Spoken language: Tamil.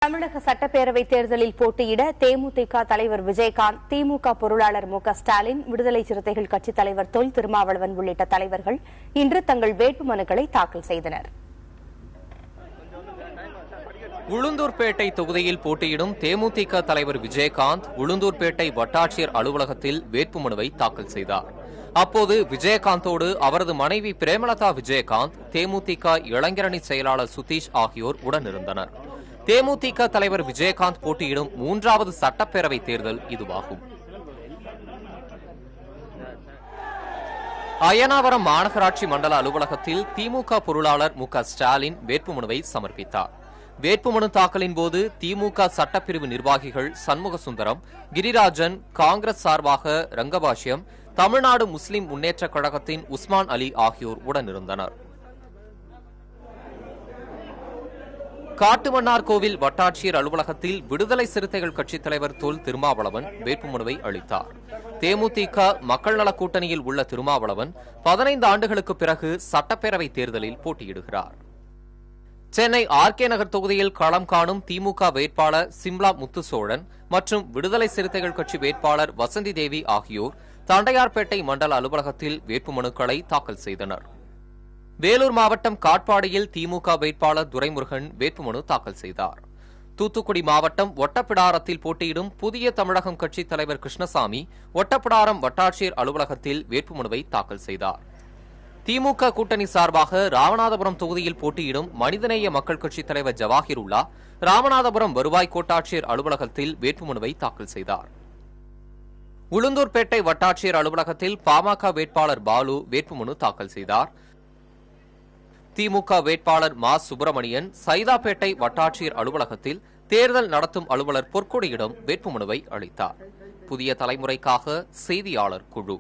தமிழக சட்டப்பேரவைத் தேர்தலில் போட்டியிட தேமுதிக தலைவர் விஜயகாந்த், திமுக பொருளாளர் மு.க.ஸ்டாலின், விடுதலை சிறுத்தைகள் கட்சித் தலைவர் தொல் திருமாவளவன் உள்ளிட்ட தலைவர்கள் இன்று தங்கள் வேட்புமனுக்களை தாக்கல் செய்தனர். உளுந்தூர்பேட்டை தொகுதியில் போட்டியிடும் தேமுதிக தலைவர் விஜயகாந்த் உளுந்தூர்பேட்டை வட்டாட்சியர் அலுவலகத்தில் வேட்புமனுவை தாக்கல் செய்தார். அப்போது விஜயகாந்தோடு அவரது மனைவி பிரேமலதா விஜயகாந்த், தேமுதிக இளைஞரணி செயலாளர் சுதீஷ் ஆகியோர் உடனிருந்தனர். தேமுதிக தலைவர் விஜயகாந்த் போட்டியிடும் 3வது சட்டப்பேரவை தேர்தல் இதுவாகும். அயனாவரம் மாநகராட்சி மண்டல அலுவலகத்தில் திமுக பொருளாளர் மு.க.ஸ்டாலின் வேட்புமனுவை சமர்ப்பித்தார். வேட்புமனு தாக்கலின் போது திமுக சட்டப்பிரிவு நிர்வாகிகள் சண்முக சுந்தரம், கிரிராஜன், காங்கிரஸ் சார்பாக ரங்கபாஷ்யம், தமிழ்நாடு முஸ்லிம் முன்னேற்றக் கழகத்தின் உஸ்மான் அலி ஆகியோர் உடனிருந்தனர். காட்டுமன்னார்கோவில் வட்டாட்சியர் அலுவலகத்தில் விடுதலை சிறுத்தைகள் கட்சித் தலைவர் தொல் திருமாவளவன் வேட்புமனுவை அளித்தார். தேமுதிக மக்கள் நலக் கூட்டணியில் உள்ள திருமாவளவன் 15 ஆண்டுகளுக்கு பிறகு சட்டப்பேரவை தேர்தலில் போட்டியிடுகிறார். சென்னை ஆர்கே நகர் தொகுதியில் களம் காணும் திமுக வேட்பாளர் சிம்லா முத்துசோழன் மற்றும் விடுதலை சிறுத்தைகள் கட்சி வேட்பாளர் வசந்தி தேவி ஆகியோர் தண்டையார்பேட்டை மண்டல அலுவலகத்தில் வேட்புமனுக்களை தாக்கல் செய்தனர். வேலூர் மாவட்டம் காட்பாடியில் திமுக வேட்பாளர் துரைமுருகன் வேட்புமனு தாக்கல் செய்தார். தூத்துக்குடி மாவட்டம் ஒட்டப்பிடாரத்தில் போட்டியிடும் புதிய தமிழகம் கட்சித் தலைவர் கிருஷ்ணசாமி ஒட்டப்பிடாரம் வட்டாட்சியர் அலுவலகத்தில் வேட்புமனுவை தாக்கல் செய்தார். திமுக கூட்டணி சார்பாக ராமநாதபுரம் தொகுதியில் போட்டியிடும் மனிதநேய மக்கள் கட்சித் தலைவர் ஜவாஹிருல்லா ராமநாதபுரம் வருவாய் கோட்டாட்சியர் அலுவலகத்தில் வேட்புமனுவை தாக்கல் செய்தார். உளுந்தூர்பேட்டை வட்டாட்சியர் அலுவலகத்தில் பாமக வேட்பாளர் பாலு வேட்புமனு தாக்கல் செய்தார். திமுக வேட்பாளர் மா சுப்பிரமணியன் சைதாப்பேட்டை வட்டாட்சியர் அலுவலகத்தில் தேர்தல் நடத்தும் அலுவலர் பொற்கொடியிடம் வேட்புமனுவை அளித்தார். புதிய தலைமுறைக்காக செய்தியாளர் குழு.